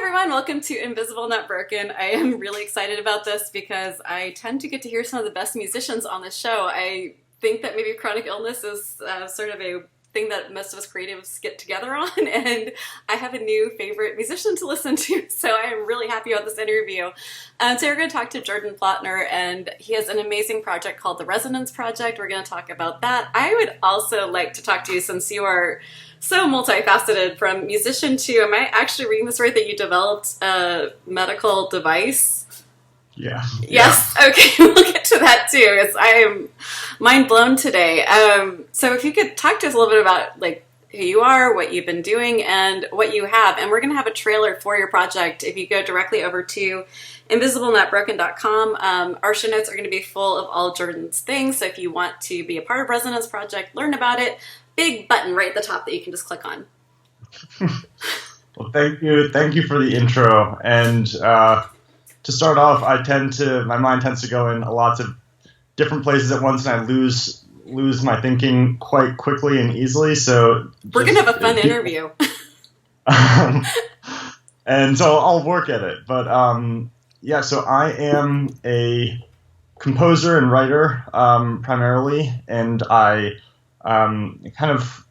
everyone, welcome to Invisible Not Broken. I am really excited about this because I tend to get to hear some of the best musicians on the show. I think that maybe chronic illness is sort of a thing that most of us creatives get together on, and I have a new favorite musician to listen to, so I am really happy about this interview. Today we're going to talk to Jordan Plotner, and he has an amazing project called The Resonance Project. We're going to talk about that. I would also like to talk to you, since you are so multifaceted, from musician to, am I actually reading this right, that you developed a medical device? Yeah. Yes? Yeah. Okay, we'll get to that too, because I am mind blown today. So if you could talk to us a little bit about like who you are, what you've been doing, and what you have. And we're going to have a trailer for your project. If you go directly over to invisiblenotbroken.com, our show notes are going to be full of all Jordan's things. So if you want to be a part of Resonance Project, learn about it, big button right at the top that you can just click on. Well, thank you. Thank you for the intro. And to start off, my mind tends to go in lots of different places at once, and I lose my thinking quite quickly and easily. So we're gonna have a fun interview. And so I'll work at it. But yeah, so I am a composer and writer primarily, and I kind of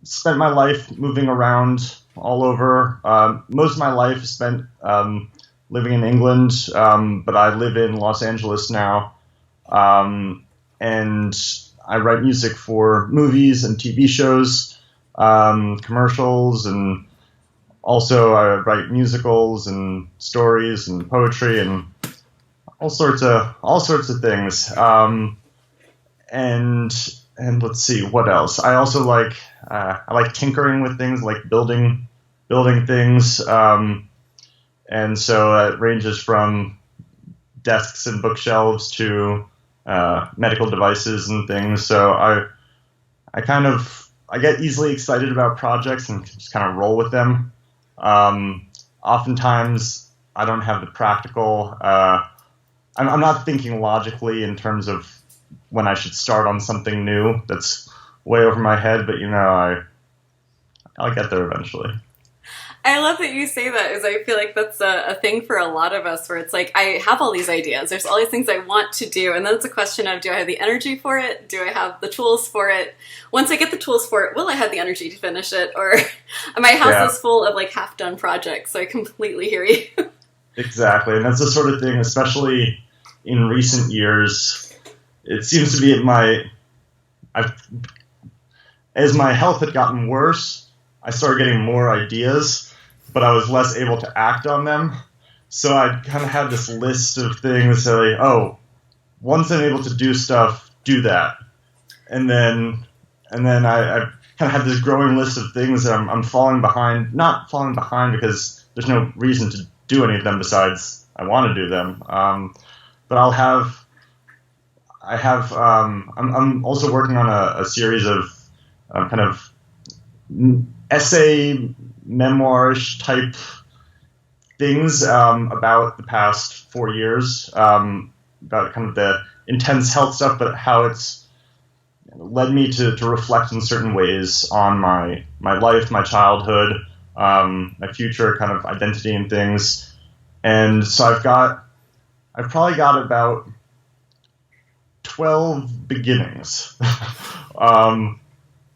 spent my life moving around all over. Most of my life is spent living in England, but I live in Los Angeles now, and I write music for movies and TV shows, commercials, and also I write musicals and stories and poetry and all sorts of things. And let's see, what else? I also like I like tinkering with things, like building things. And so it ranges from desks and bookshelves to medical devices and things. So I get easily excited about projects and just kind of roll with them. Oftentimes I don't have the practical. I'm not thinking logically in terms of when I should start on something new. That's way over my head, but I'll get there eventually. I love that you say that, as I feel like that's a thing for a lot of us, where it's like, I have all these ideas, there's all these things I want to do, and then it's a question of, do I have the energy for it? Do I have the tools for it? Once I get the tools for it, will I have the energy to finish it? Or my house is full of like half-done projects, so I completely hear you. Exactly, and that's the sort of thing, especially in recent years, it seems to be as my health had gotten worse, I started getting more ideas, but I was less able to act on them. So I kind of had this list of things that once I'm able to do stuff, do that. And then I kind of had this growing list of things that I'm falling behind, not falling behind because there's no reason to do any of them besides I want to do them. But I'm also working on a series of kind of essay, memoir-ish type things about the past 4 years, about kind of the intense health stuff, but how it's led me to reflect in certain ways on my life, my childhood, my future kind of identity and things. And so I've probably got about 12 beginnings.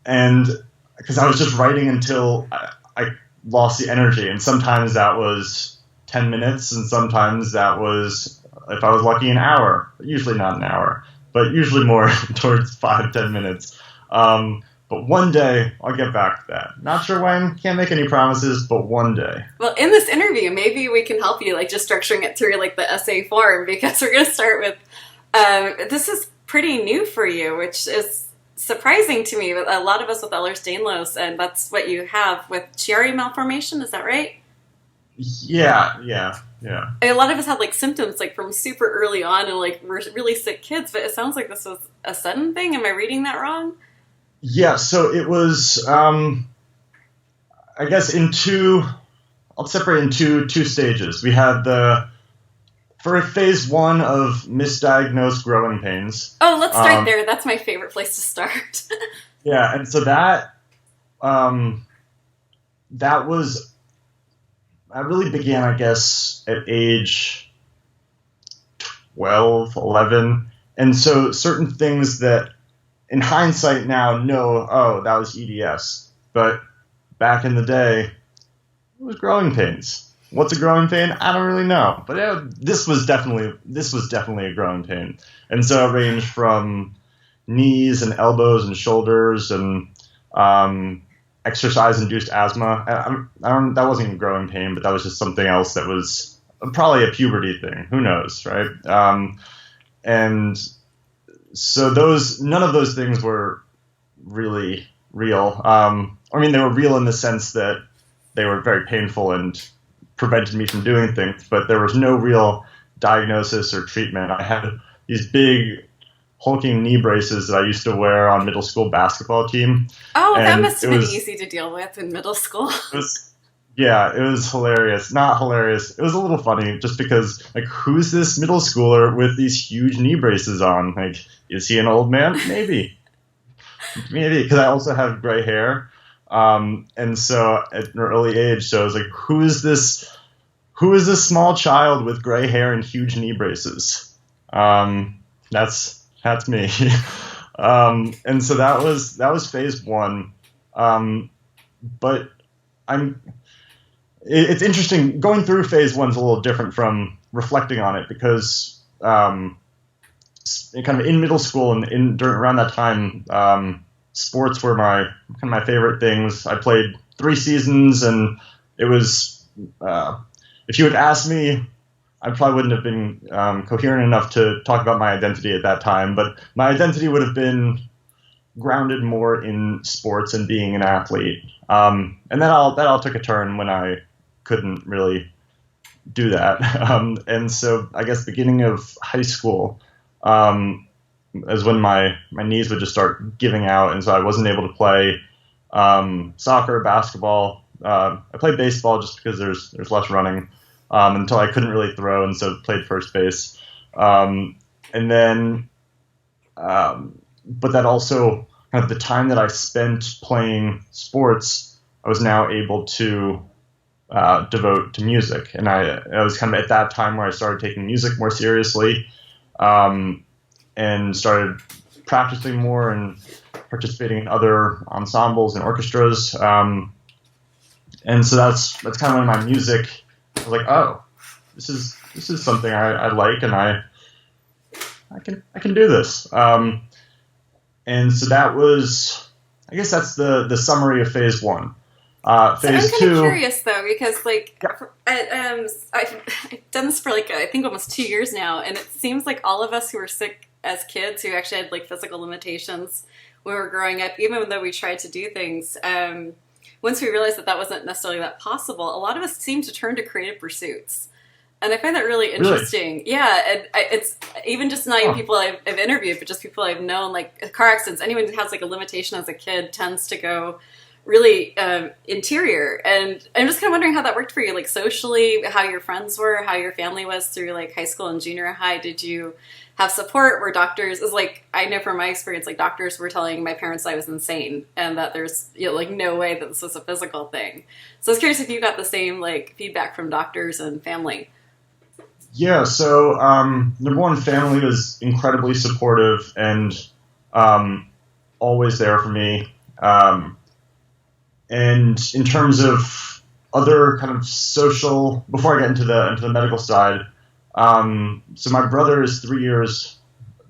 And because I was just writing until I lost the energy, and sometimes that was 10 minutes, and sometimes that was, if I was lucky, an hour. Usually not an hour, but usually more towards 5-10 minutes. But one day I'll get back to that. Not sure when, can't make any promises, but one day. Well, in this interview, maybe we can help you, like just structuring it through like the essay form, because we're going to start with, this is pretty new for you, which is surprising to me. But a lot of us with Ehlers Danlos, and that's what you have with Chiari malformation, is that right? Yeah. A lot of us had like symptoms like from super early on, and like we're really sick kids, but it sounds like this was a sudden thing. Am I reading that wrong? Yeah, so it was, I guess I'll separate into two stages. We had for phase 1 of misdiagnosed growing pains. Oh, let's start there. That's my favorite place to start. Yeah, and so that was I really began, I guess, at age 12, 11. And so certain things that in hindsight now know, oh, that was EDS. But back in the day, it was growing pains. What's a growing pain? I don't really know. But this was definitely a growing pain. And so it ranged from knees and elbows and shoulders and exercise-induced asthma. That wasn't a growing pain, but that was just something else that was probably a puberty thing. Who knows, right? And so none of those things were really real. I mean, they were real in the sense that they were very painful and prevented me from doing things, but there was no real diagnosis or treatment. I had these big hulking knee braces that I used to wear on middle school basketball team. Oh, that must have been easy to deal with in middle school. It was hilarious. Not hilarious. It was a little funny just because, like, who's this middle schooler with these huge knee braces on? Like, is he an old man? Maybe. Maybe, because I also have gray hair. And so at an early age, so I was like, who is this small child with gray hair and huge knee braces? That's me. And so that was phase one. But it's interesting. Going through phase one's a little different from reflecting on it because, kind of in middle school and around that time, sports were my favorite things. I played 3 seasons, and it was, if you had asked me, I probably wouldn't have been coherent enough to talk about my identity at that time, but my identity would have been grounded more in sports and being an athlete. And that all took a turn when I couldn't really do that. And so I guess beginning of high school, is when my knees would just start giving out, and so I wasn't able to play soccer, basketball. I played baseball just because there's less running, until I couldn't really throw, and so played first base. And then, but that also kind of the time that I spent playing sports, I was now able to devote to music, and I was kind of at that time where I started taking music more seriously. And started practicing more and participating in other ensembles and orchestras. And so that's kind of when my music, I was like, oh, this is something I like, and I can do this. And so that was, I guess that's the summary of phase one. Phase so I'm kind two. of curious though, because like, yeah. I've done this for like, I think almost 2 years now, and it seems like all of us who were sick as kids who actually had like physical limitations when we were growing up, even though we tried to do things, once we realized that wasn't necessarily that possible, a lot of us seem to turn to creative pursuits. And I find that really interesting. Really? Yeah, and it's even just not even people I've interviewed, but just people I've known, like car accidents. Anyone who has like a limitation as a kid tends to go really interior. And I'm just kind of wondering how that worked for you, like socially, how your friends were, how your family was through like high school and junior high. Did you have support? Were doctors, is like, I know from my experience, like doctors were telling my parents I was insane and that there's like no way that this was a physical thing. So I was curious if you got the same like feedback from doctors and family. Yeah, so number one, family was incredibly supportive and always there for me. And in terms of other kind of social, before I get into the medical side, so my brother is 3 years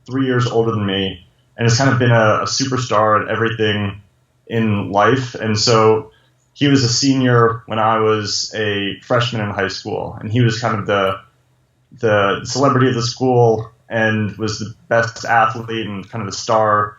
older than me, and has kind of been a superstar at everything in life. And so he was a senior when I was a freshman in high school, and he was kind of the celebrity of the school and was the best athlete and kind of the star.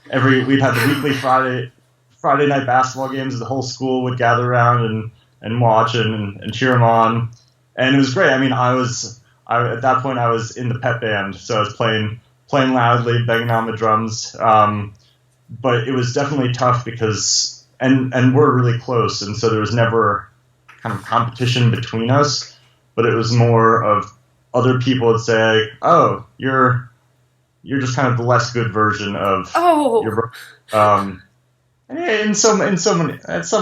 We'd have the weekly Friday night basketball games. The whole school would gather around and watch and cheer him on, and it was great. I mean, at that point I was in the pep band, so I was playing loudly, banging on the drums. But it was definitely tough because and we're really close, and so there was never kind of competition between us, but it was more of other people would say, "Oh, you're just kind of the less good version of your." In some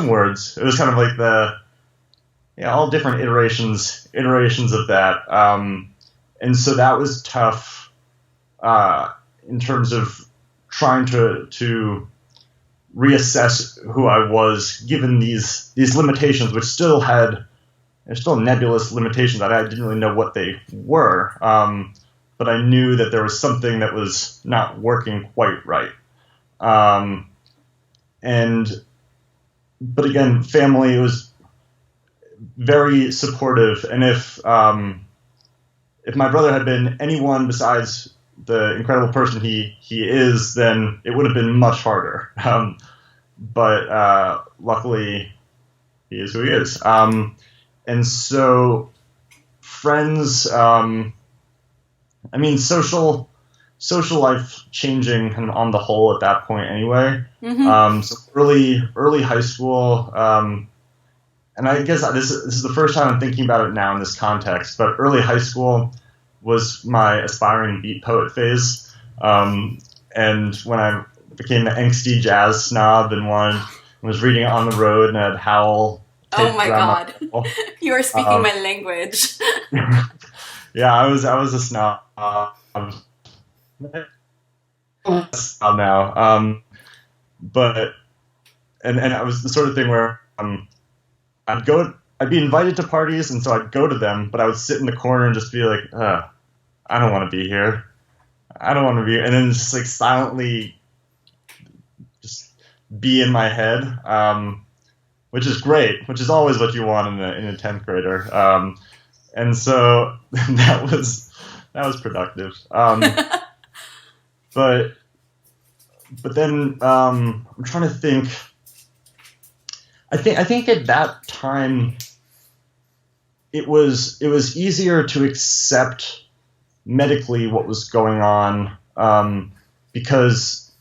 words, it was kind of like all different iterations of that. And so that was tough in terms of trying to reassess who I was given these limitations, which still nebulous limitations. I didn't really know what they were, but I knew that there was something that was not working quite right. But again, family was very supportive, and if my brother had been anyone besides the incredible person he is, then it would have been much harder. But luckily, he is who he is. And so, friends, social life changing kind of on the whole at that point anyway. Mm-hmm. So early high school, and I guess this is the first time I'm thinking about it now in this context, but early high school was my aspiring beat poet phase. And when I became the angsty jazz snob and was reading it on the road and had Howl. Oh my God. You are speaking my language. Yeah, I was a snob. Now. But I was the sort of thing where I'd be invited to parties, and so I'd go to them, but I would sit in the corner and just be like, I don't want to be here. I don't want to be here. And then just like silently just be in my head, which is great, which is always what you want in a 10th grader. And so that was productive. But then I'm trying to think. I think at that time it was easier to accept medically what was going on because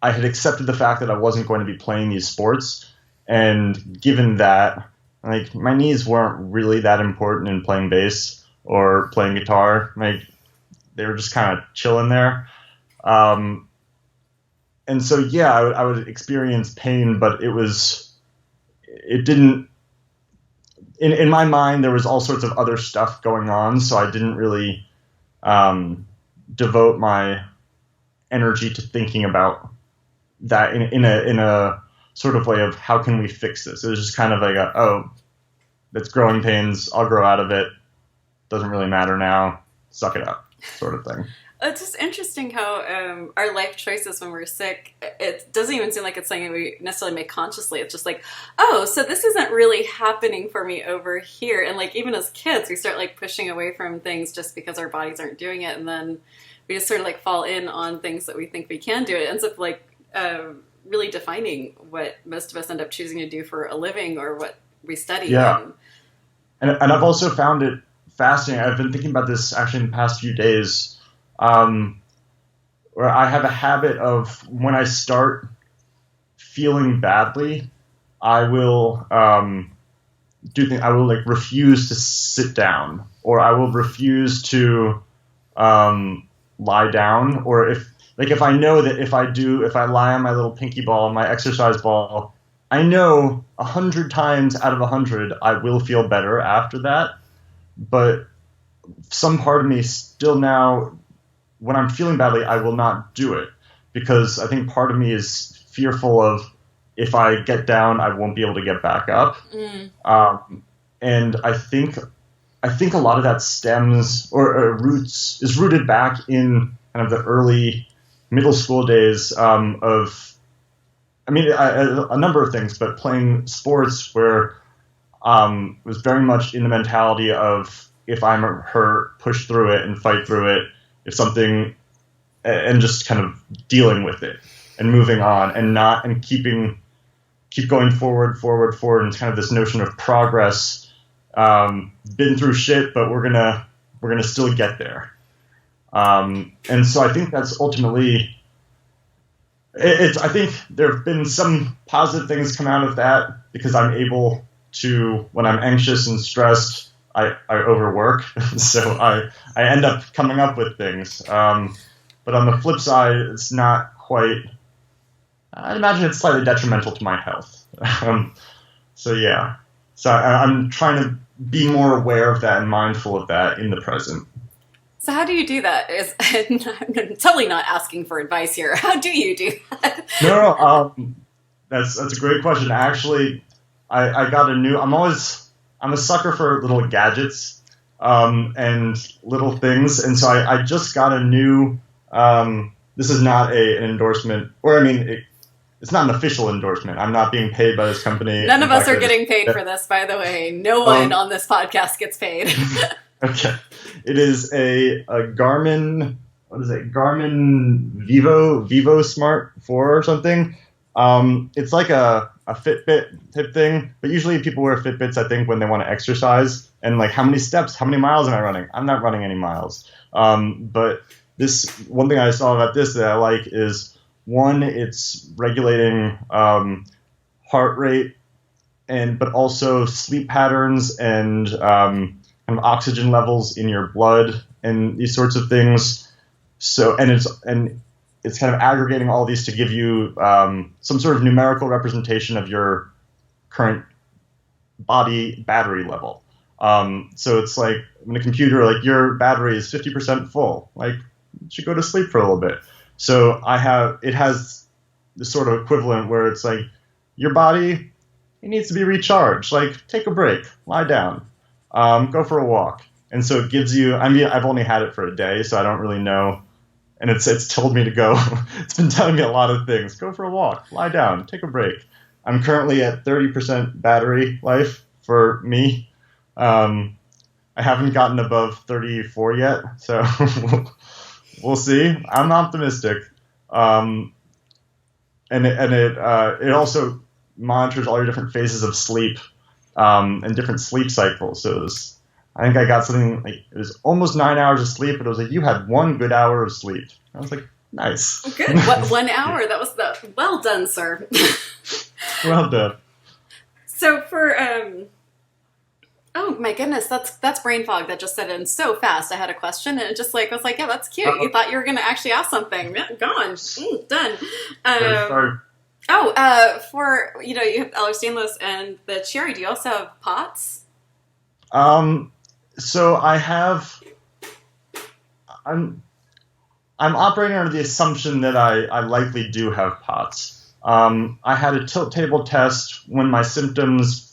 I had accepted the fact that I wasn't going to be playing these sports, and given that, like, my knees weren't really that important in playing bass or playing guitar, like they were just kind of chilling there. And so, yeah, I would experience pain, but it didn't, in my mind, there was all sorts of other stuff going on, so I didn't really devote my energy to thinking about that in a sort of way of how can we fix this. It was just kind of like that's growing pains, I'll grow out of it, doesn't really matter now, suck it up, sort of thing. It's just interesting how our life choices when we're sick, it doesn't even seem like it's something we necessarily make consciously. It's just like, oh, so this isn't really happening for me over here. And like even as kids, we start like pushing away from things just because our bodies aren't doing it. And then we just sort of like fall in on things that we think we can do. It ends up like really defining what most of us end up choosing to do for a living or what we study. Yeah. And I've also found it fascinating. I've been thinking about this actually in the past few days. Where I have a habit of when I start feeling badly, I will I will like refuse to sit down, or I will refuse to lie down, or if I know that if I lie on my little pinky ball, my exercise ball, I know 100 times out of 100 I will feel better after that, but some part of me still now, when I'm feeling badly, I will not do it because I think part of me is fearful of if I get down, I won't be able to get back up. And I think a lot of that stems or is rooted back in kind of the early middle school days a number of things, but playing sports where was very much in the mentality of if I'm hurt, push through it and fight through it. If something, and just kind of dealing with it and moving on and keep going forward, and kind of this notion of progress. Been through shit, but we're gonna still get there. And so I think that's ultimately I think there have been some positive things come out of that because I'm able to, when I'm anxious and stressed, I overwork, so I end up coming up with things. But on the flip side, it's not quite. I'd imagine it's slightly detrimental to my health. So yeah, So I'm trying to be more aware of that and mindful of that in the present. So how do you do that? I'm totally not asking for advice here. How do you do that? No, that's a great question. Actually, I got a new. I'm a sucker for little gadgets and little things, and so I just got a new. This is not an endorsement, or I mean, it's not an official endorsement. I'm not being paid by this company. None of us are getting paid for this, by the way. No one on this podcast gets paid. Okay. It is a Garmin, what is it? Garmin Vivo Smart 4 or something. It's like a Fitbit type thing, but usually people wear Fitbits, I think, when they want to exercise. And like, how many steps, how many miles am I running? I'm not running any miles. But this, one thing I saw about this that I like is, one, it's regulating heart rate, but also sleep patterns and kind of oxygen levels in your blood and these sorts of things. So, and it's kind of aggregating all these to give you some sort of numerical representation of your current body battery level. So it's like in a computer, like your battery is 50% full. Like, you should go to sleep for a little bit. So it has this sort of equivalent where it's like your body, it needs to be recharged. Like, take a break, lie down, go for a walk. And so it gives you, I mean, I've only had it for a day, so I don't really know. And it's told me to go. It's been telling me a lot of things. Go for a walk, lie down, take a break. I'm currently at 30% battery life for me. I haven't gotten above 34 yet, so we'll see. I'm optimistic. And it also monitors all your different phases of sleep and different sleep cycles. So I think I got something like, it was almost 9 hours of sleep, but it was like, you had 1 good hour of sleep. I was like, nice. Good. What, 1 hour? That was well done, sir. Well done. So for oh my goodness, that's brain fog that just set in so fast. I had a question and it just like, I was like, yeah, that's cute. You thought you were going to actually ask something. Yeah, gone. Done. For, you have Ehlers Danlos and the Chiari, do you also have POTS? So I'm operating under the assumption that I likely do have POTS. I had a tilt table test when my symptoms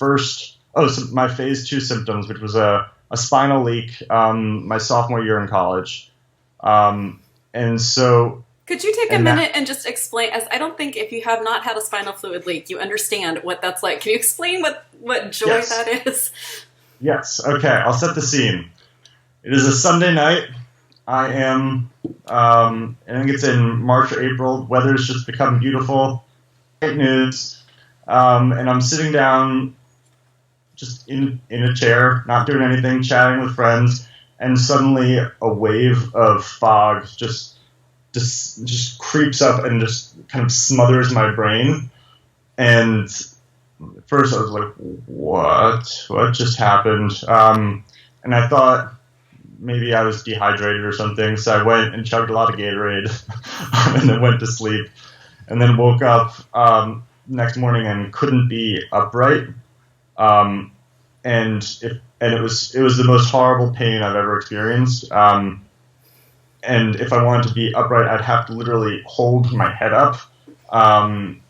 so my phase 2 symptoms, which was a spinal leak, my sophomore year in college. And so... Could you take a minute and just explain, as I don't think if you have not had a spinal fluid leak, you understand what that's like. Can you explain what joy that is? Yes. Okay. I'll set the scene. It is a Sunday night. I am, I think it's in March or April. Weather's just become beautiful. Great news. And I'm sitting down just in a chair, not doing anything, chatting with friends, and suddenly a wave of fog just creeps up and just kind of smothers my brain. And at first I was like, what just happened? And I thought maybe I was dehydrated or something, so I went and chugged a lot of Gatorade and then went to sleep, and then woke up next morning and couldn't be upright. And it was the most horrible pain I've ever experienced. And if I wanted to be upright, I'd have to literally hold my head up. And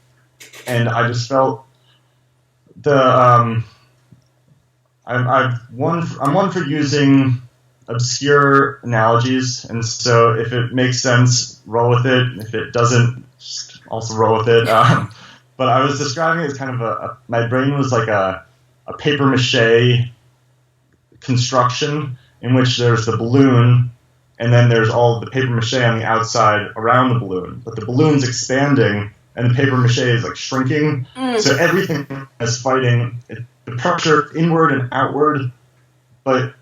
I just felt I'm one for using obscure analogies, and so if it makes sense, roll with it. If it doesn't, also roll with it. But I was describing it as kind of my brain was like a paper mache construction in which there's the balloon, and then there's all the paper mache on the outside around the balloon. But the balloon's expanding, and the paper mache is like shrinking. So everything is fighting the pressure inward and outward, but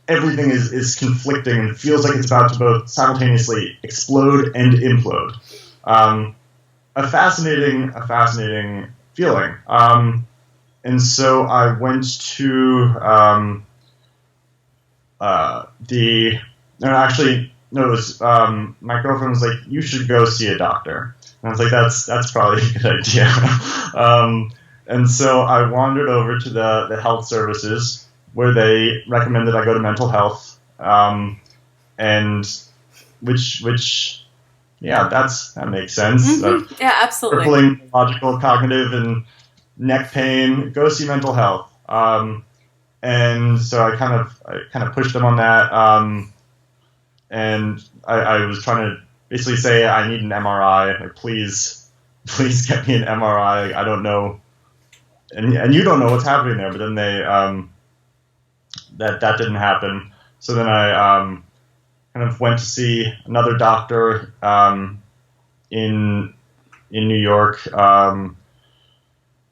everything is conflicting and feels like it's about to both simultaneously explode and implode. A fascinating feeling. And so I went to it was my girlfriend was like, you should go see a doctor. And I was like, that's probably a good idea. And so I wandered over to the health services where they recommended I go to mental health, and which yeah, that makes sense. Yeah, absolutely. Crippling logical, cognitive, and neck pain. Go see mental health. And so I kind of pushed them on that. And I was trying to basically say I need an MRI. Like, please get me an MRI. I don't know, and you don't know what's happening there. But then they that didn't happen. So then I kind of went to see another doctor in New York.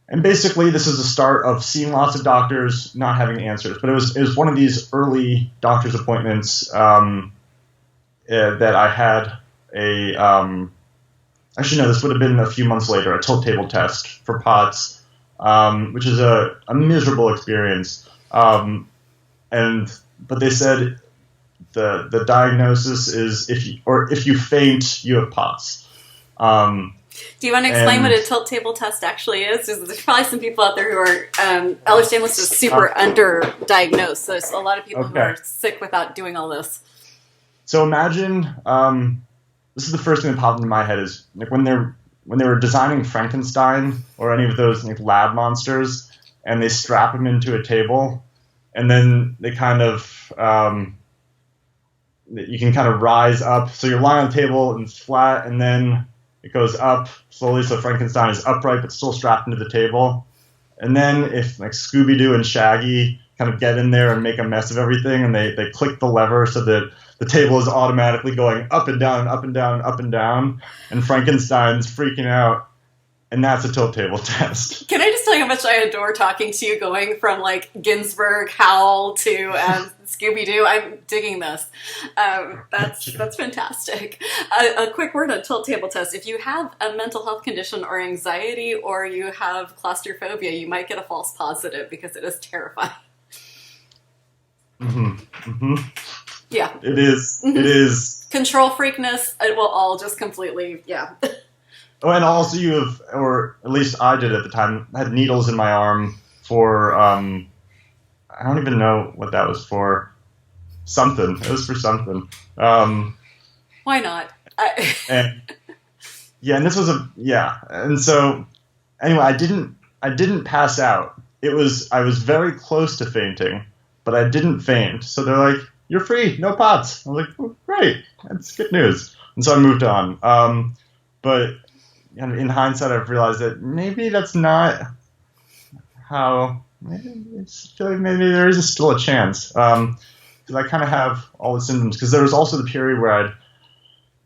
And basically, this is the start of seeing lots of doctors, not having answers. But it was one of these early doctor's appointments that I had actually, no, this would have been a few months later, a tilt table test for POTS, which is a miserable experience. But they said the diagnosis is if you faint, you have POTS. Do you want to explain what a tilt table test actually is? There's probably some people out there who are Ehlers Danlos is super underdiagnosed. So there's a lot of people who are sick without doing all this. So imagine this is the first thing that popped into my head is like when they were designing Frankenstein or any of those like lab monsters, and they strap him into a table, and then they kind of you can kind of rise up. So you're lying on the table and it's flat, and then it goes up slowly, so Frankenstein is upright but still strapped into the table. And then if like Scooby-Doo and Shaggy kind of get in there and make a mess of everything, and they click the lever so that the table is automatically going up and down, up and down, up and down, and Frankenstein's freaking out. And that's a tilt table test. Can I just tell you how much I adore talking to you, going from like Ginsberg, Howl to Scooby-Doo? I'm digging this. That's fantastic. A quick word on tilt table test. If you have a mental health condition or anxiety, or you have claustrophobia, you might get a false positive because it is terrifying. Yeah. It is. It is. Control freakness, it will all just completely, yeah. Oh, and also you have, or at least I did at the time, had needles in my arm for, I don't even know what that was for. Something. It was for something. Why not? And this was and so, anyway, I didn't pass out. I was very close to fainting, but I didn't faint. So they're like, you're free, no POTS. I was like, oh, great, that's good news. And so I moved on. But in hindsight, I've realized that maybe that's not how. Maybe there is still a chance. Because I kind of have all the symptoms. Because there was also the period where I'd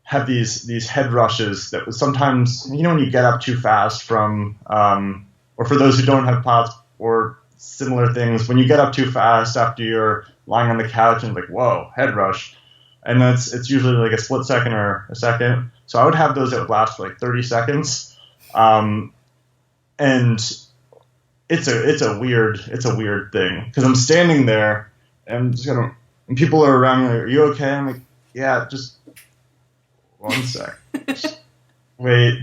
have these head rushes that was sometimes, when you get up too fast from, or for those who don't have POTS or similar things, when you get up too fast after you're lying on the couch and like, whoa, head rush. And it's usually like a split second or a second. So I would have those that would last for like 30 seconds. And it's a weird thing because I'm standing there and and people are around me like, are you okay? I'm like, yeah, just one sec. Just wait.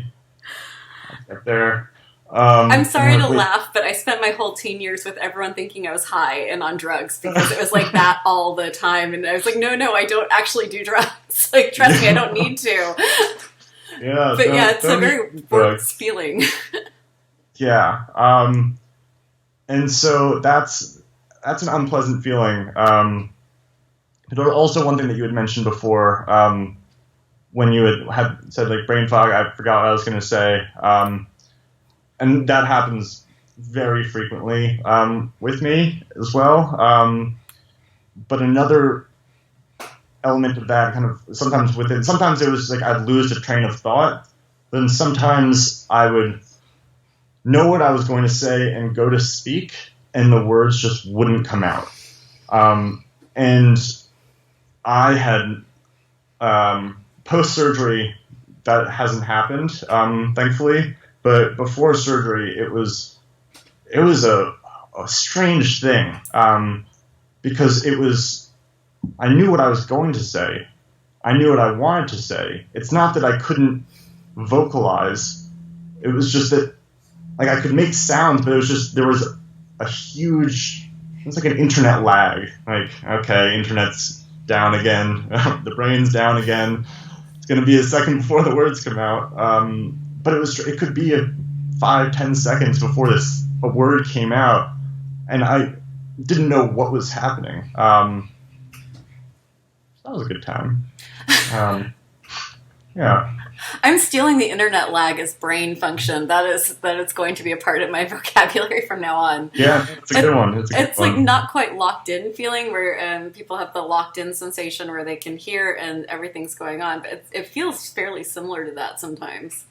I'll get there. I'm sorry to laugh, but I spent my whole teen years with everyone thinking I was high and on drugs because it was like that all the time. And I was like, no, I don't actually do drugs. Like, trust me, I don't need to. Yeah. But yeah, it's a very worse feeling. Yeah. And so that's an unpleasant feeling. But also one thing that you had mentioned before, when you had said like brain fog, I forgot what I was going to say. And that happens very frequently with me as well. But another element of that kind of sometimes it was like I'd lose a train of thought. Then sometimes I would know what I was going to say and go to speak, and the words just wouldn't come out. And I had post-surgery, that hasn't happened, thankfully. But before surgery, it was a strange thing because I knew what I was going to say. I knew what I wanted to say. It's not that I couldn't vocalize. It was just that like I could make sounds, but there was a huge, it was like an internet lag. Like, okay, internet's down again, the brain's down again. It's going to be a second before the words come out. But it could be 5-10 seconds before a word came out, and I didn't know what was happening. That was a good time. Yeah. I'm stealing the internet lag as brain function. That is going to be a part of my vocabulary from now on. Yeah, it's a good one. It's like not quite locked in feeling where people have the locked in sensation where they can hear and everything's going on. But it feels fairly similar to that sometimes.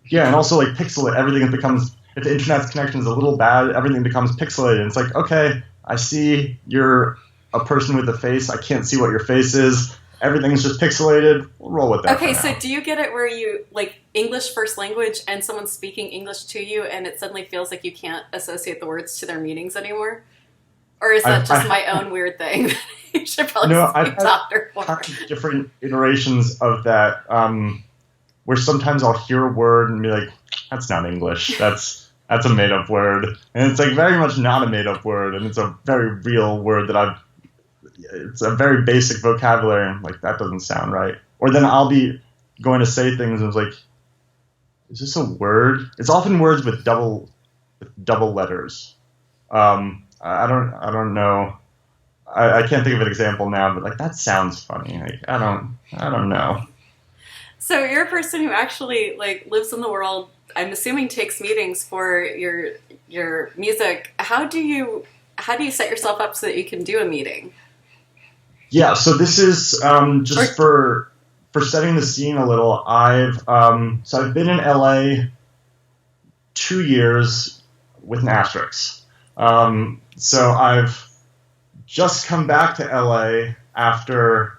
Yeah, and also like pixelated. Everything becomes, if the internet connection is a little bad, everything becomes pixelated. It's like, okay, I see you're a person with a face. I can't see what your face is. Everything's just pixelated. We'll roll with that. Okay, so do you get it where you, like, English first language and someone's speaking English to you and it suddenly feels like you can't associate the words to their meanings anymore? Or is that just my own weird thing? You should probably see a doctor for. I've had different iterations of that, where sometimes I'll hear a word and be like, that's not English. That's a made-up word. And it's like very much not a made-up word, and it's a very real word that it's a very basic vocabulary, and like, that doesn't sound right. Or then I'll be going to say things and it's like, is this a word? It's often words with double letters. I don't know. I can't think of an example now, but like, that sounds funny. Like, I don't know. So you're a person who actually like lives in the world. I'm assuming takes meetings for your music. How do you set yourself up so that you can do a meeting? Yeah, so this is just for setting the scene a little. I've been in LA 2 years with an asterisk. So I've just come back to LA after.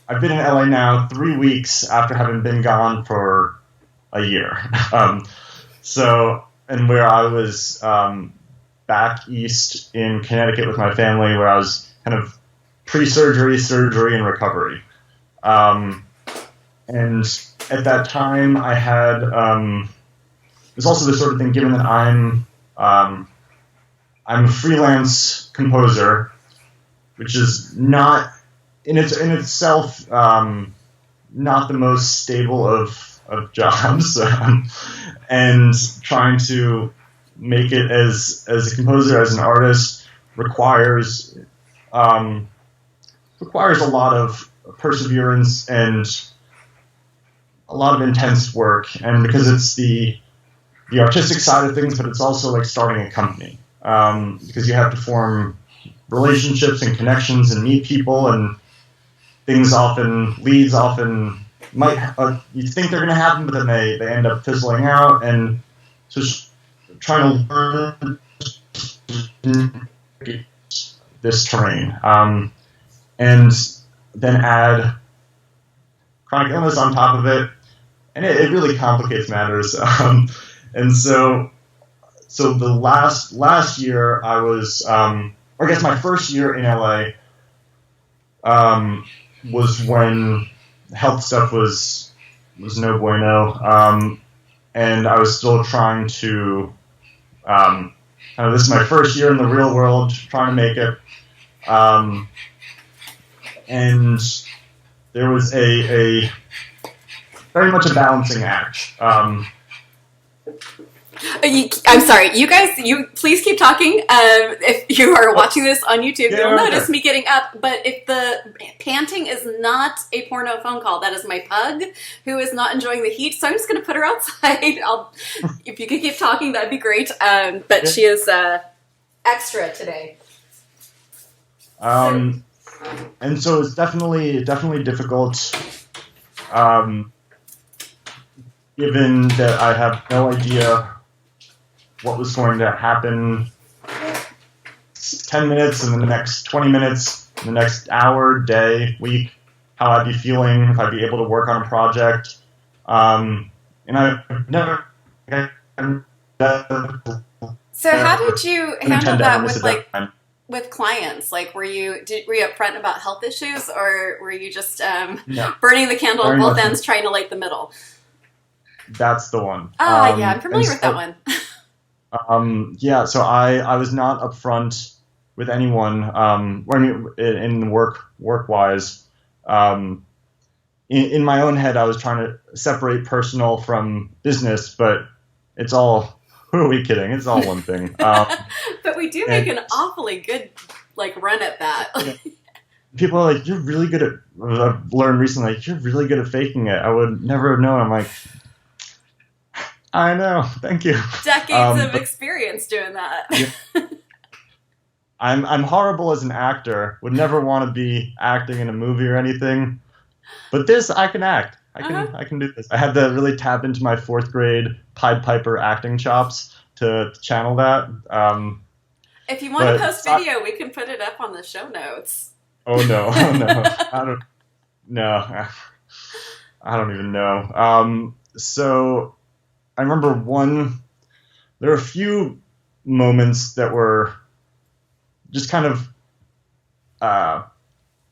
I've been in LA now 3 weeks after having been gone for a year. And where I was back east in Connecticut with my family, where I was kind of pre-surgery, surgery, and recovery. And at that time, I had there's also this sort of thing. Given that I'm a freelance composer, which is not in itself not the most stable of jobs, and trying to make it as a composer, as an artist, requires a lot of perseverance and a lot of intense work. And because it's the artistic side of things, but it's also like starting a company, because you have to form relationships and connections and meet people, and leads often might, you think they're going to happen, but then they end up fizzling out. And so just trying to learn this terrain, and then add chronic illness on top of it, and it really complicates matters. And so the last year I was, or I guess my first year in LA, was when health stuff was no bueno, and I was still trying to, this is my first year in the real world, trying to make it, and there was a very much a balancing act. I'm sorry, you guys. You please keep talking. If you are watching this on YouTube, you'll notice me getting up. But if the panting is not a porno phone call, that is my pug who is not enjoying the heat. So I'm just going to put her outside. If you could keep talking, that'd be great. But she is extra today. And so it's definitely difficult. Given that I have no idea what was going to happen 10 minutes, and then the next 20 minutes, the next hour, day, week, how I'd be feeling, if I'd be able to work on a project. And I've never... So how did you handle that with clients? Like, were you upfront about health issues, or were you just burning the candle at both ends, trying to light the middle? That's the one. Yeah, I'm familiar with that one. Yeah, so I was not upfront with anyone. I mean, in work wise, in my own head, I was trying to separate personal from business, but it's all. Who are we kidding? It's all one thing. But we do make an awfully good run at that. People are like, "You're really good at." I've learned recently, like, "You're really good at faking it." I would never have known. I'm like, I know. Thank you. Decades of experience doing that. Yeah. I'm horrible as an actor. Would never want to be acting in a movie or anything. But this, I can act. I can do this. I had to really tap into my 4th grade Pied Piper acting chops to channel that. If you want to post video, we can put it up on the show notes. Oh no! Oh no! I don't even know. So I remember there were a few moments that were just kind of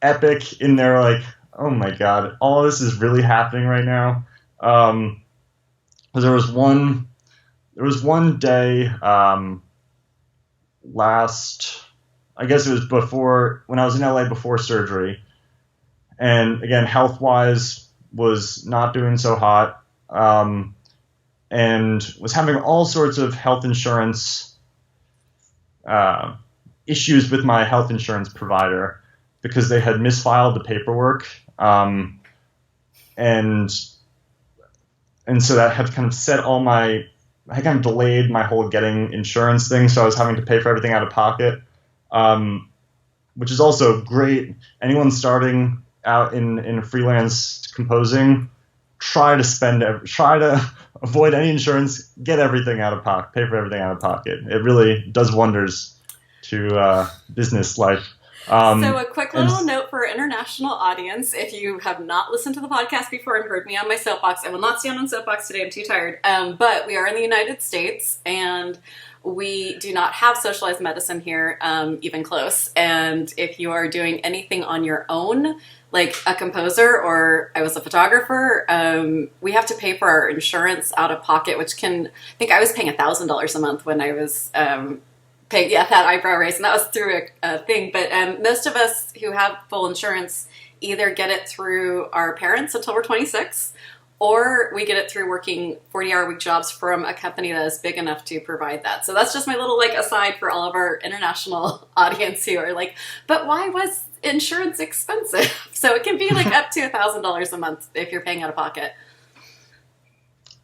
epic in their like, oh my god, all this is really happening right now. There was one day I guess it was when I was in LA before surgery, and again, health wise was not doing so hot, and was having all sorts of health insurance issues with my health insurance provider because they had misfiled the paperwork, and so that had kind of I kind of delayed my whole getting insurance thing, so I was having to pay for everything out of pocket, which is also great. Anyone starting out in freelance composing, try to avoid any insurance, get everything out of pocket, pay for everything out of pocket. It really does wonders to business life. So a quick little note for our international audience. If you have not listened to the podcast before and heard me on my soapbox, I will not stand on soapbox today. I'm too tired. But we are in the United States, and we do not have socialized medicine here, even close. And if you are doing anything on your own, like a composer or I was a photographer, we have to pay for our insurance out of pocket, which I think I was paying $1,000 a month when I was paying, that eyebrow raise, and that was through a thing. But most of us who have full insurance either get it through our parents until we're 26, or we get it through working 40-hour-week jobs from a company that is big enough to provide that. So that's just my little aside for all of our international audience who are like, but why was insurance expensive? So it can be up to $1,000 a month if you're paying out of pocket.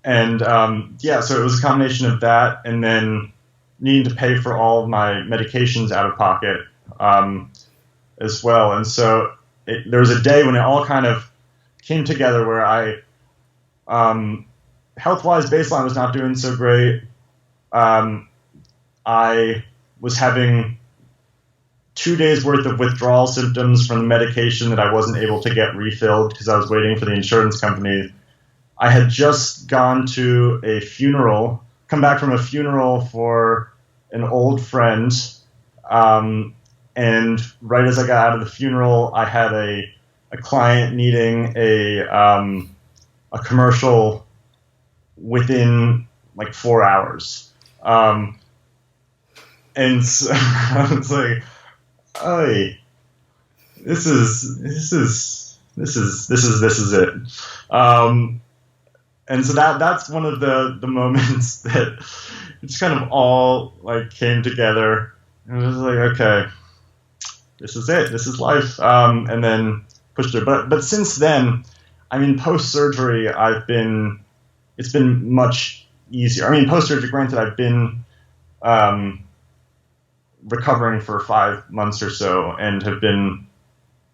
And so it was a combination of that, and then needing to pay for all of my medications out of pocket as well. And so there was a day when it all kind of came together where I, health-wise, baseline was not doing so great. I was having 2 days worth of withdrawal symptoms from the medication that I wasn't able to get refilled because I was waiting for the insurance company. I had just gone to come back from a funeral for an old friend, and right as I got out of the funeral, I had a client needing a commercial within 4 hours, and so I was like, "Hey, this is it." And so that's one of the moments that it just kind of all came together. And it was like, okay, this is it. This is life. And then pushed it. But since then, I mean, post-surgery, it's been much easier. I mean, post-surgery, granted, I've been recovering for 5 months or so and have been,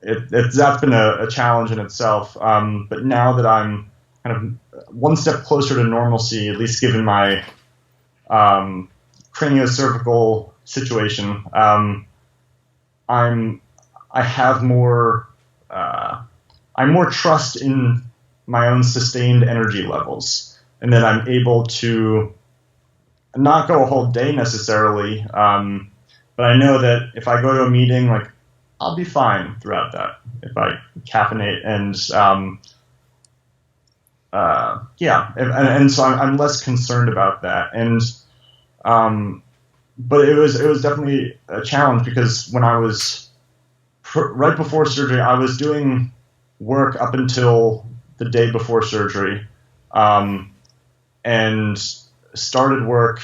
that's been a challenge in itself. But now that I'm kind of one step closer to normalcy, at least given my craniocervical situation, I'm more trust in my own sustained energy levels, and that I'm able to not go a whole day necessarily, but I know that if I go to a meeting, I'll be fine throughout that if I caffeinate and and so I'm less concerned about that. And but it was definitely a challenge because when I was right before surgery, I was doing work up until the day before surgery, and started work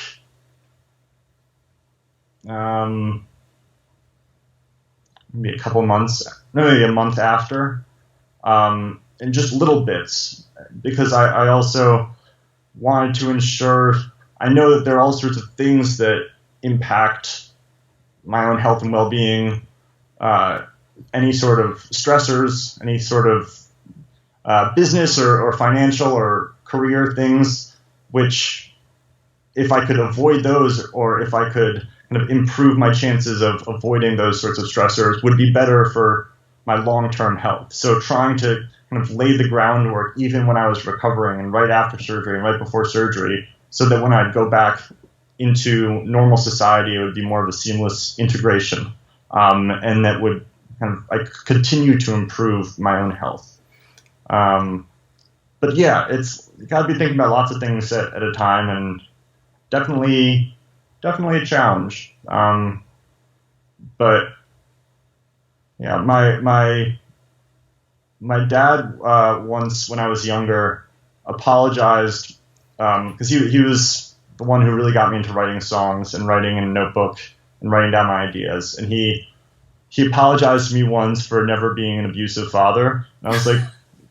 maybe a couple months, maybe a month after, and just little bits, because I also wanted to ensure, I know that there are all sorts of things that impact my own health and well-being, any sort of stressors, any sort of business or financial or career things, which if I could avoid those, or if I could kind of improve my chances of avoiding those sorts of stressors, would be better for my long-term health. So trying to kind of lay the groundwork even when I was recovering and right after surgery and right before surgery, so that when I'd go back into normal society, it would be more of a seamless integration, and that would kind of continue to improve my own health. But yeah, you got to be thinking about lots of things at a time, and definitely a challenge. But yeah, my dad once, when I was younger, apologized because he was the one who really got me into writing songs and writing in a notebook and writing down my ideas. And he apologized to me once for never being an abusive father. And I was like,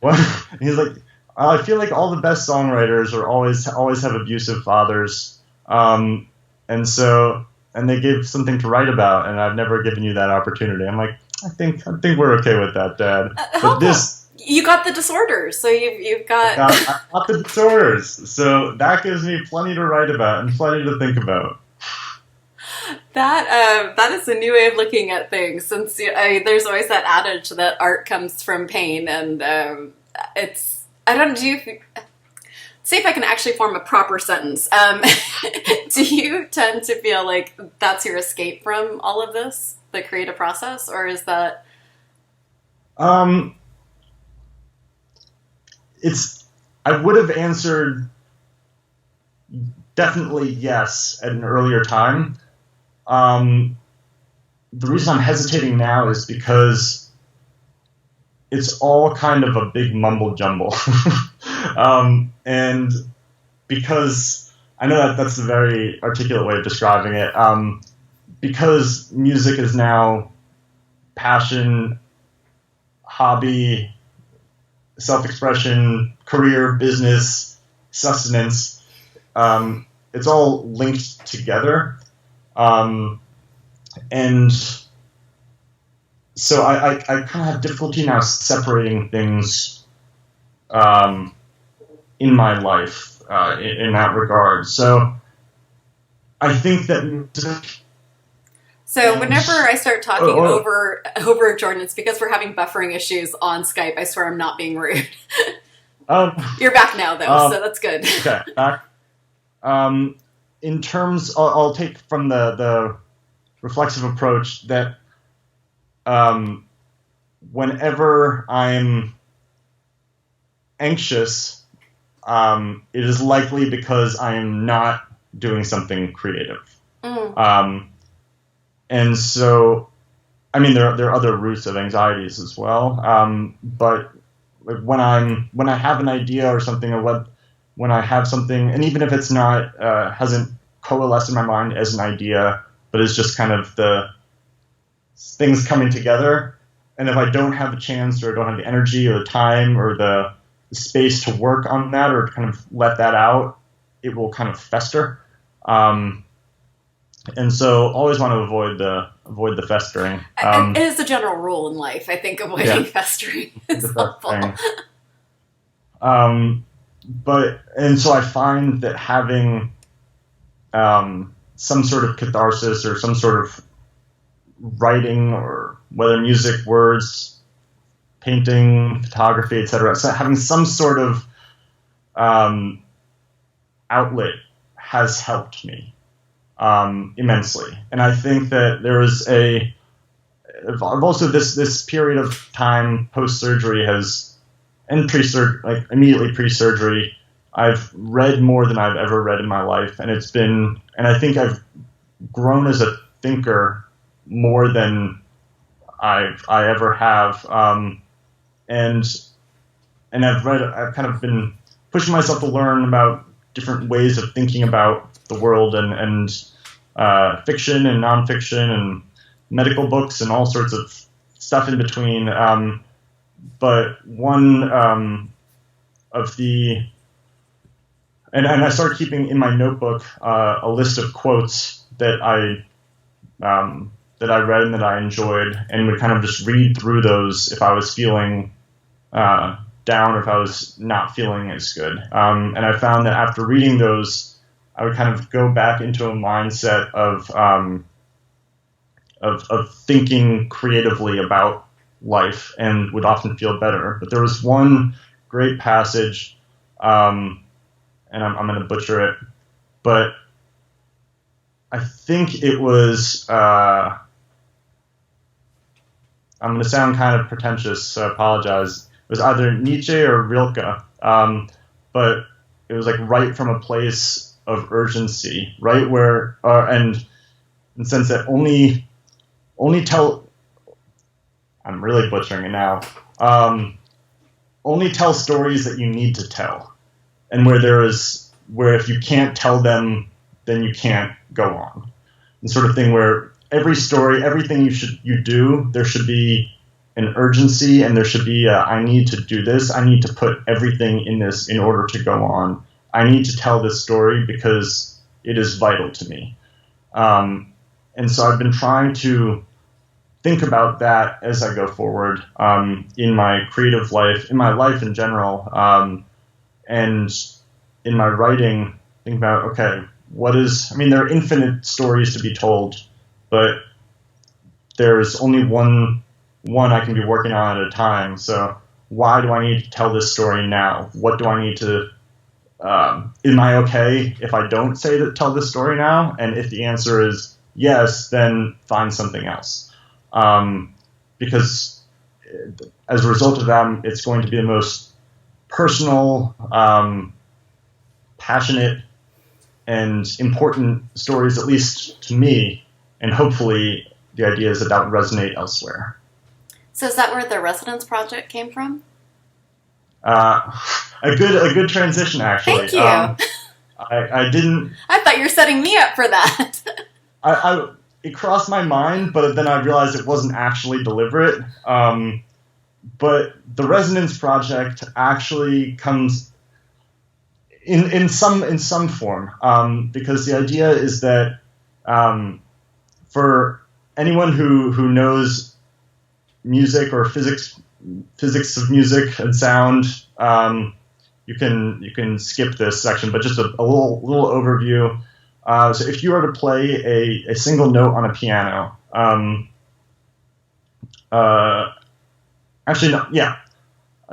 what? And he's like, I feel like all the best songwriters always have abusive fathers. And they give something to write about, and I've never given you that opportunity. I'm like, I think we're okay with that, Dad. But you got the disorders, so you've got. I got the disorders, so that gives me plenty to write about and plenty to think about. That is a new way of looking at things. Since there's always that adage that art comes from pain, and it's. I don't do. See if I can actually form a proper sentence. Do you tend to feel like that's your escape from all of this, the creative process, or is that? I would have answered definitely yes at an earlier time. The reason I'm hesitating now is because it's all kind of a big mumble jumble. And because I know that's a very articulate way of describing it, because music is now passion, hobby, self-expression, career, business, sustenance, it's all linked together. And so I kind of have difficulty now separating things in my life in that regard. So I think that... So whenever I start talking over Jordan, it's because we're having buffering issues on Skype. I swear I'm not being rude. You're back now, though, so that's good. Okay, back. In terms, I'll take from the reflexive approach that whenever I'm anxious, it is likely because I am not doing something creative. And so, I mean, there are other roots of anxieties as well. But like when I have an idea or something, or when I have something, and even if it's not hasn't coalesced in my mind as an idea, but is just kind of the things coming together, and if I don't have a chance or don't have the energy or the time or the space to work on that or to kind of let that out, it will kind of fester. And so always want to avoid the festering. It is a general rule in life, I think, avoiding festering is helpful. And so I find that having some sort of catharsis or some sort of writing, or whether music, words, painting, photography, etc., so having some sort of outlet has helped me immensely. And I think that there is also this period of time post-surgery has and immediately pre-surgery, I've read more than I've ever read in my life, and I think I've grown as a thinker more than I ever have, and I've kind of been pushing myself to learn about different ways of thinking about the world and fiction and nonfiction and medical books and all sorts of stuff in between. But one of the and I started keeping in my notebook a list of quotes that I read and that I enjoyed, and would kind of just read through those if I was feeling down or if I was not feeling as good. And I found that after reading those, I would kind of go back into a mindset of thinking creatively about life, and would often feel better. But there was one great passage, and I'm going to butcher it, but I think it was, I'm going to sound kind of pretentious, so I apologize. It was either Nietzsche or Rilke, but it was like write from a place of urgency, right where, and in the sense that only tell, I'm really butchering it now, only tell stories that you need to tell, and where if you can't tell them, then you can't go on. The sort of thing where every story, everything you do, there should be an urgency, and there should be I need to do this, I need to put everything in this in order to go on. I need to tell this story because it is vital to me. And so I've been trying to think about that as I go forward in my creative life, in my life in general, and in my writing, think about, okay, there are infinite stories to be told, but there's only one I can be working on at a time. So why do I need to tell this story now? What do I need to, am I okay if I don't tell this story now? And if the answer is yes, then find something else. Because as a result of that, it's going to be the most personal, passionate, and important stories, at least to me, and hopefully the idea is that would resonate elsewhere. So is that where the Resonance Project came from? A good transition, actually. Thank you. I didn't. I thought you were setting me up for that. It crossed my mind, but then I realized it wasn't actually deliberate. But the Resonance Project actually comes in some form, because the idea is that for anyone who knows music or physics of music and sound, you can skip this section, but just a little overview. So if you were to play a single note on a piano, a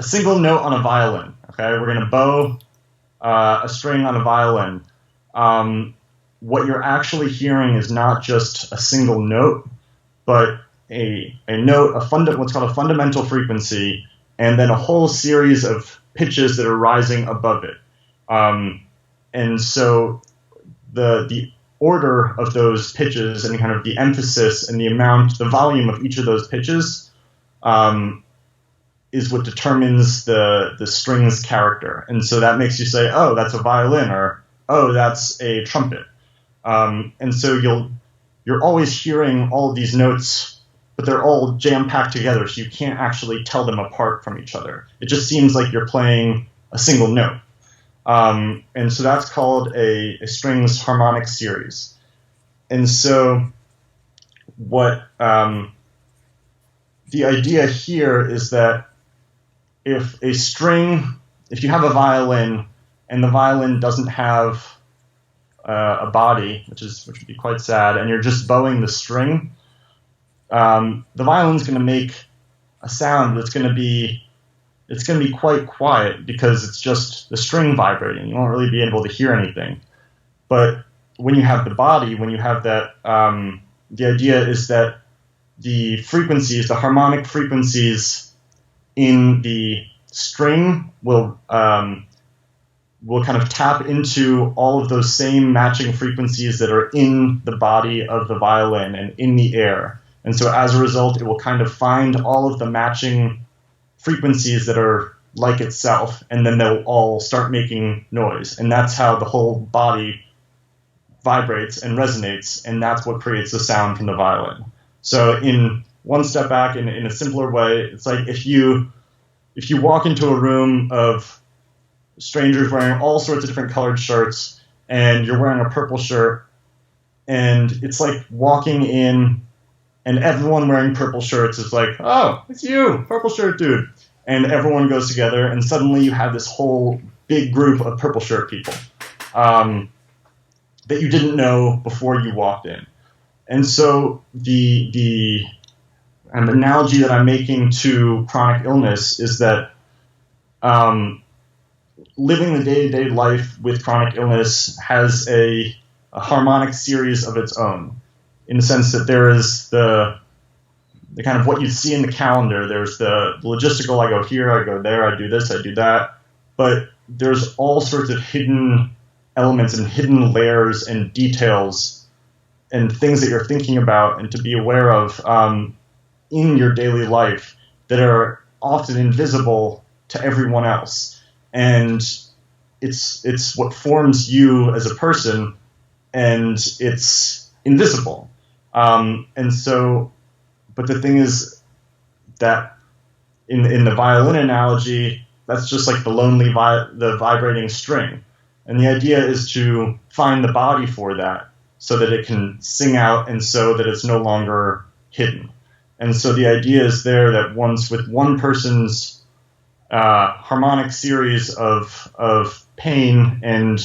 single note on a violin. Okay, we're going to bow a string on a violin. What you're actually hearing is not just a single note, but a note, what's called a fundamental frequency, and then a whole series of pitches that are rising above it. And so the order of those pitches and kind of the emphasis and the volume of each of those pitches is what determines the string's character. And so that makes you say, oh, that's a violin, or oh, that's a trumpet. And so you're always hearing all of these notes, but they're all jam-packed together, so you can't actually tell them apart from each other. It just seems like you're playing a single note. And so that's called a string's harmonic series. And so what the idea here is that if you have a violin and the violin doesn't have a body, which would be quite sad, and you're just bowing the string, the violin's going to make a sound that's going to be quite quiet because it's just the string vibrating. You won't really be able to hear anything. But when you have the body, when you have that, the idea is that the frequencies, the harmonic frequencies in the string will kind of tap into all of those same matching frequencies that are in the body of the violin and in the air. And so as a result, it will kind of find all of the matching frequencies that are like itself, and then they'll all start making noise. And that's how the whole body vibrates and resonates, and that's what creates the sound from the violin. So in one step back, in a simpler way, it's like if you walk into a room of strangers wearing all sorts of different colored shirts, and you're wearing a purple shirt, and it's like walking in, and everyone wearing purple shirts is like, oh, it's you, purple shirt dude. And everyone goes together, and suddenly you have this whole big group of purple shirt people that you didn't know before you walked in. And so the analogy that I'm making to chronic illness is that living the day-to-day life with chronic illness has a harmonic series of its own, in the sense that there is the kind of what you see in the calendar. There's the logistical, I go here, I go there, I do this, I do that. But there's all sorts of hidden elements and hidden layers and details and things that you're thinking about and to be aware of in your daily life that are often invisible to everyone else. And it's what forms you as a person, and it's invisible. And so, but the thing is that in the violin analogy, that's just like the lonely, the vibrating string. And the idea is to find the body for that so that it can sing out and so that it's no longer hidden. And so the idea is there that once with one person's harmonic series of pain and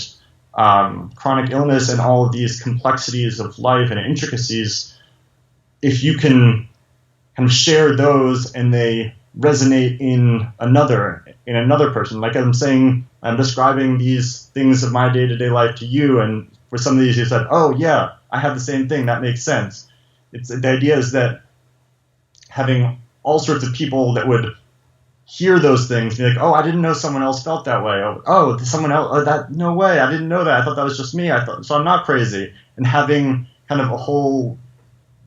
chronic illness and all of these complexities of life and intricacies, if you can kind of share those and they resonate in another person. Like I'm saying, I'm describing these things of my day-to-day life to you, and for some of these you said, oh yeah, I have the same thing, that makes sense. The idea is that having all sorts of people that would hear those things, be like, oh, I didn't know someone else felt that way. Oh, someone else, oh, that, no way, I didn't know that. I thought that was just me. So I'm not crazy. And having kind of a whole,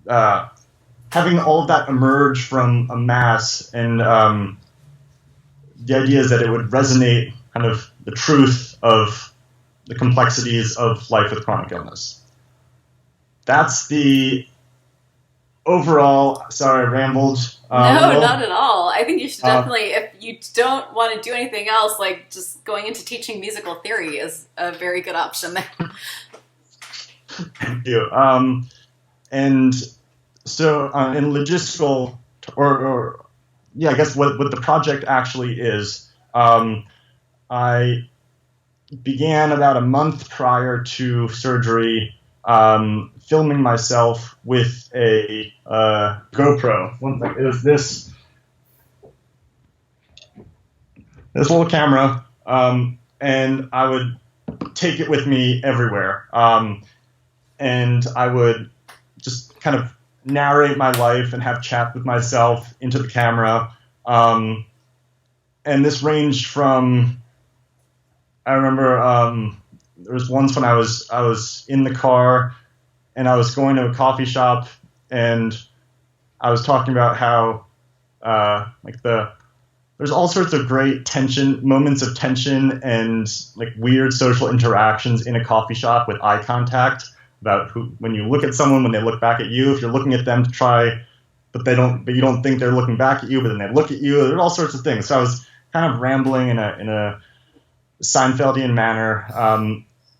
having all of that emerge from a mass, and the idea is that it would resonate kind of the truth of the complexities of life with chronic illness. That's the overall, sorry, I rambled. No, not at all. I think you should definitely, if you don't want to do anything else, like just going into teaching musical theory is a very good option there. Thank you. And so in logistical, or yeah, I guess what the project actually is, I began about a month prior to surgery filming myself with a GoPro. It was this little camera, and I would take it with me everywhere. And I would just kind of narrate my life and have chat with myself into the camera. And this ranged from, I remember there was once when I was in the car and I was going to a coffee shop, and I was talking about how there's all sorts of great moments of tension and like weird social interactions in a coffee shop with eye contact, about when you look at someone, when they look back at you, if you're looking at them to try, but you don't think they're looking back at you, but then they look at you. There's all sorts of things. So I was kind of rambling in a Seinfeldian manner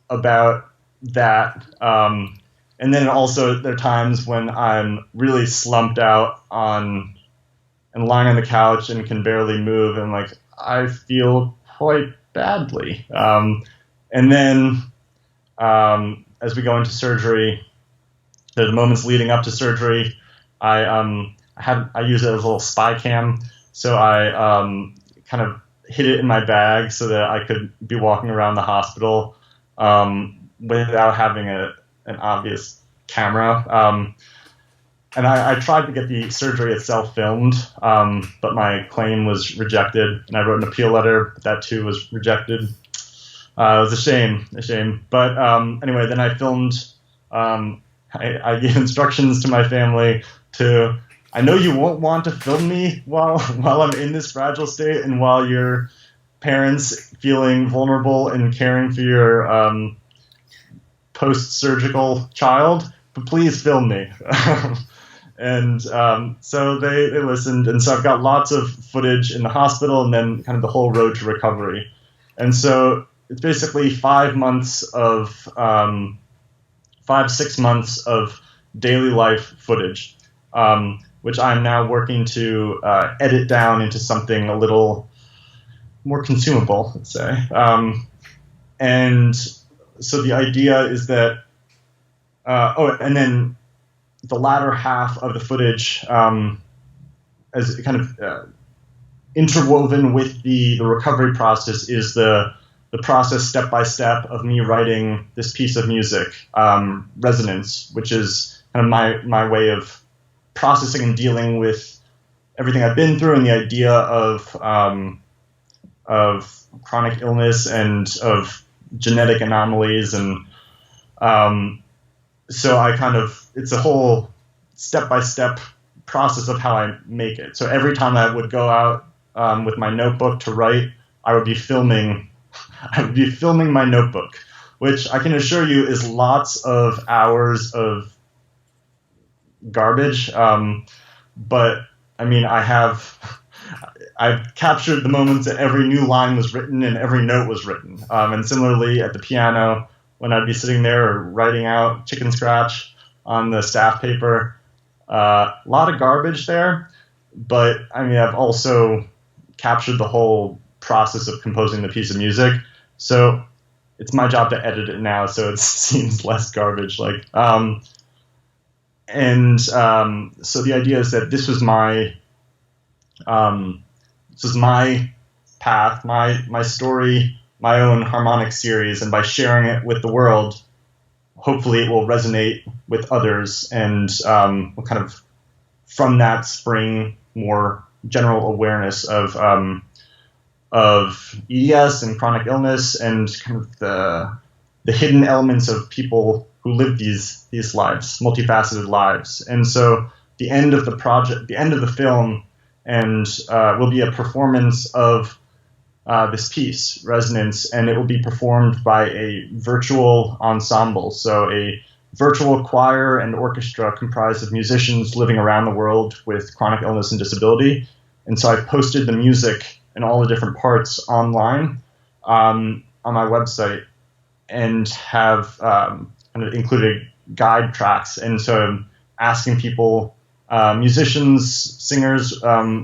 about that. And then also there are times when I'm really slumped out and lying on the couch and can barely move, and like I feel quite badly. And then as we go into surgery, the moments leading up to surgery, I use it as a little spy cam. So I kind of hid it in my bag so that I could be walking around the hospital without having an obvious camera. and I tried to get the surgery itself filmed, but my claim was rejected, and I wrote an appeal letter, but that too was rejected. It was a shame. But anyway, then I filmed. I gave instructions to my family to. I know you won't want to film me while I'm in this fragile state, and while your parents feeling vulnerable and caring for your post-surgical child, but please film me. And so they listened, and so I've got lots of footage in the hospital, and then kind of the whole road to recovery. And so it's basically 6 months of daily life footage, which I'm now working to edit down into something a little more consumable, let's say. And so the idea is that, and then the latter half of the footage, as kind of interwoven with the recovery process, is the process step by step of me writing this piece of music, Resonance, which is kind of my way of processing and dealing with everything I've been through, and the idea of chronic illness and of genetic anomalies, and so it's a whole step-by-step process of how I make it. So every time I would go out with my notebook to write, I would be filming my notebook, which I can assure you is lots of hours of garbage. But I mean, I've captured the moments that every new line was written and every note was written. And similarly at the piano, when I'd be sitting there writing out chicken scratch on the staff paper, a lot of garbage there. But I mean, I've also captured the whole process of composing the piece of music. So it's my job to edit it now, so it seems less garbage. So the idea is that this was my path, my story, my own harmonic series, and by sharing it with the world, hopefully it will resonate with others, and will kind of from that spring more general awareness of EDS and chronic illness, and kind of the hidden elements of people who live these lives, multifaceted lives. And so the end of the project, the end of the film, and will be a performance of this piece, Resonance, and it will be performed by a virtual ensemble, so a virtual choir and orchestra comprised of musicians living around the world with chronic illness and disability. And so I've posted the music and all the different parts online on my website, and have kind of included guide tracks. And so I'm asking people, musicians, singers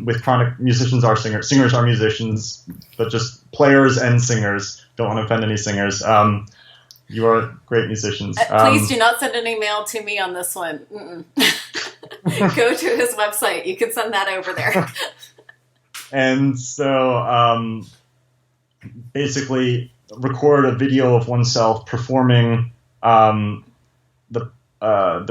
with chronic, musicians are singers are musicians, but just players and singers. Don't want to offend any singers. You are great musicians. Please do not send an email to me on this one. Go to his website. You can send that over there. And so basically record a video of oneself performing the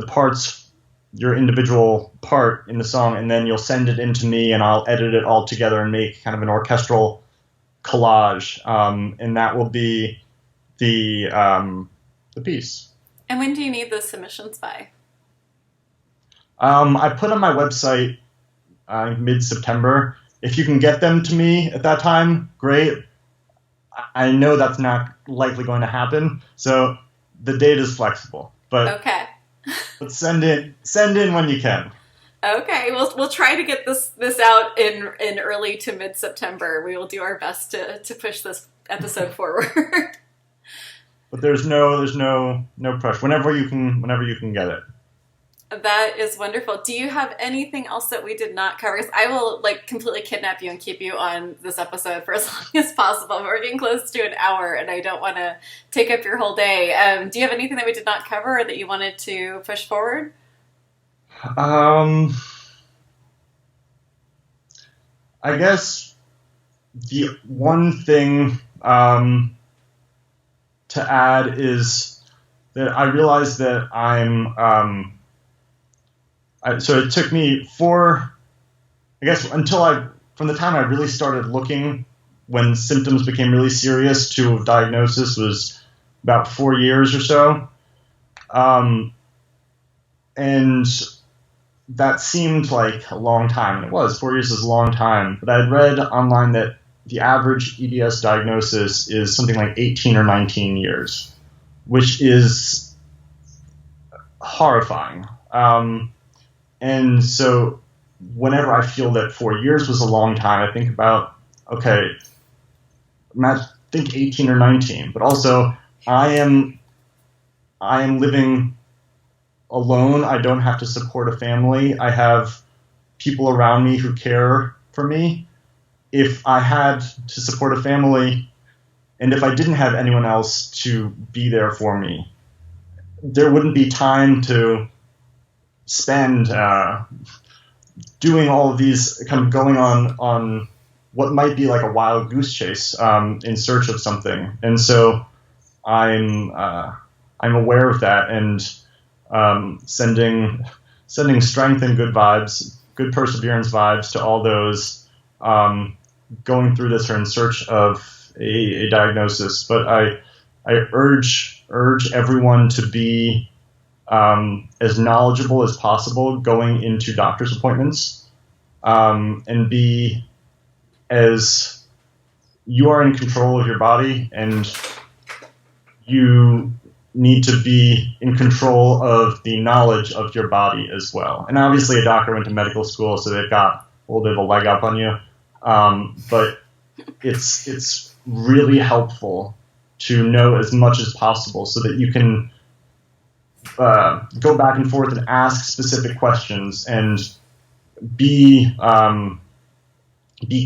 parts, your individual part in the song, and then you'll send it in to me, and I'll edit it all together and make kind of an orchestral collage, and that will be the piece. And when do you need the submissions by? I put on my website mid-September. If you can get them to me at that time, great. I know that's not likely going to happen, so the date is flexible. But okay. But send in when you can. Okay, we'll try to get this out in early to mid-September. We will do our best to push this episode forward. But there's no pressure. Whenever you can get it. That is wonderful. Do you have anything else that we did not cover? Because I will completely kidnap you and keep you on this episode for as long as possible. We're getting close to an hour, and I don't want to take up your whole day. Do you have anything that we did not cover or that you wanted to push forward? I guess the one thing to add is that I realize that So it took me from the time I really started looking when symptoms became really serious to diagnosis was about 4 years or so. And that seemed like a long time, and it was. 4 years is a long time. But I had read online that the average EDS diagnosis is something like 18 or 19 years, which is horrifying. And so whenever I feel that 4 years was a long time, I think about, okay, think 18 or 19, but also I am living alone. I don't have to support a family. I have people around me who care for me. If I had to support a family, and if I didn't have anyone else to be there for me, there wouldn't be time to spend doing all of these, kind of going on what might be like a wild goose chase in search of something. And so I'm aware of that, and sending strength and good vibes, good perseverance vibes to all those going through this or in search of a diagnosis. But I urge everyone to be as knowledgeable as possible going into doctor's appointments, and be as you are in control of your body, and you need to be in control of the knowledge of your body as well. And obviously a doctor went to medical school, so they've got a little bit of a leg up on you. But it's really helpful to know as much as possible so that you can go back and forth and ask specific questions and be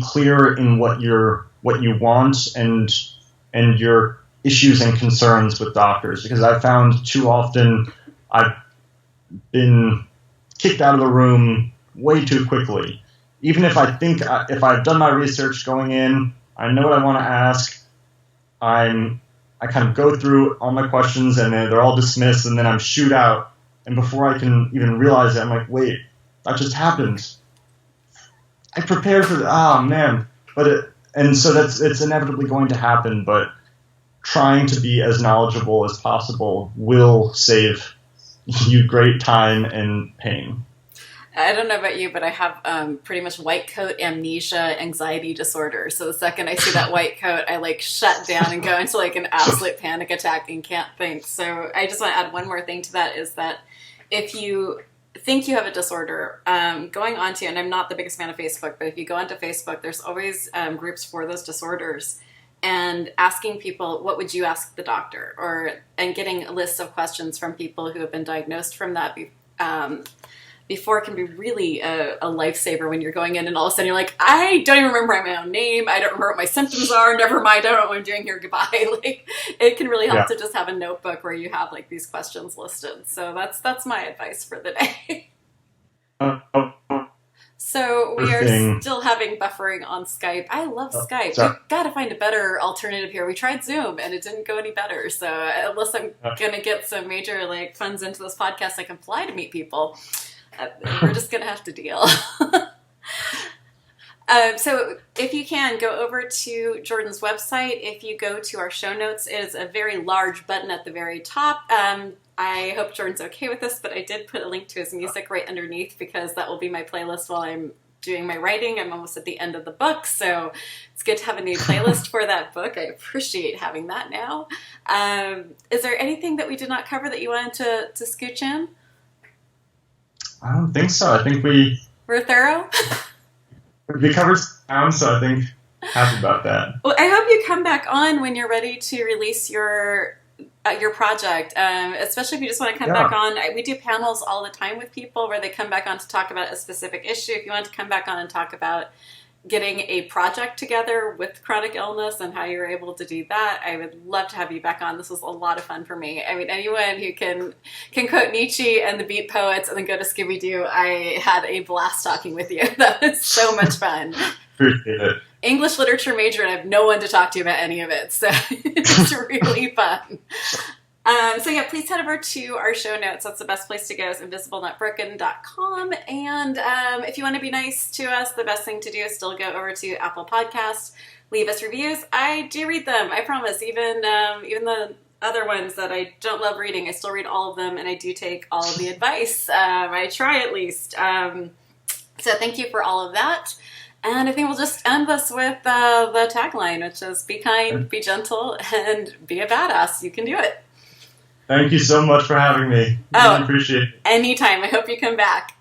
clear in what you want and your issues and concerns with doctors, because I found too often I've been kicked out of the room way too quickly. Even if I think if I've done my research going in, I know what I want to ask, I kind of go through all my questions and they're all dismissed, and then I'm shooed out, and before I can even realize it, I'm like, wait, that just happened. I prepared for that. Oh man. And so it's inevitably going to happen, but trying to be as knowledgeable as possible will save you great time and pain. I don't know about you, but I have pretty much white coat amnesia anxiety disorder. So the second I see that white coat, I like shut down and go into like an absolute panic attack and can't think. So I just want to add one more thing to that, is that if you think you have a disorder, going onto, and I'm not the biggest fan of Facebook, but if you go onto Facebook, there's always groups for those disorders, and asking people, what would you ask the doctor? And getting lists of questions from people who have been diagnosed from that before can be really a lifesaver when you're going in and all of a sudden you're like, I don't even remember my own name. I don't remember what my symptoms are. Never mind. I don't know what I'm doing here. Goodbye. Like, it can really help to just have a notebook where you have like these questions listed. So that's my advice for the day. So we are still having buffering on Skype. I love Skype. Sorry. We've got to find a better alternative here. We tried Zoom and it didn't go any better. So unless I'm going to get some major like funds into this podcast, I can fly to meet people. We're just going to have to deal. So if you can, go over to Jordan's website. If you go to our show notes, it is a very large button at the very top. I hope Jordan's okay with this, but I did put a link to his music right underneath because that will be my playlist while I'm doing my writing. I'm almost at the end of the book, so it's good to have a new playlist for that book. I appreciate having that now. Is there anything that we did not cover that you wanted to scooch in? I don't think so. I think we're thorough. We covered sound, so I think happy about that. Well, I hope you come back on when you're ready to release your project, especially if you just want to come back on. We do panels all the time with people where they come back on to talk about a specific issue. If you want to come back on and talk about getting a project together with chronic illness and how you're able to do that, I would love to have you back on. This was a lot of fun for me. I mean, anyone who can quote Nietzsche and the Beat Poets and then go to Scooby-Doo, I had a blast talking with you. That was so much fun. Appreciate it. English literature major, and I have no one to talk to about any of it, so it's really fun. So yeah, please head over to our show notes. That's the best place to go is invisiblenotbroken.com. And if you want to be nice to us, the best thing to do is still go over to Apple Podcasts, leave us reviews. I do read them, I promise. Even the other ones that I don't love reading, I still read all of them, and I do take all of the advice. I try at least. So thank you for all of that. And I think we'll just end this with the tagline, which is be kind, be gentle, and be a badass. You can do it. Thank you so much for having me. Really appreciate it. Anytime. I hope you come back.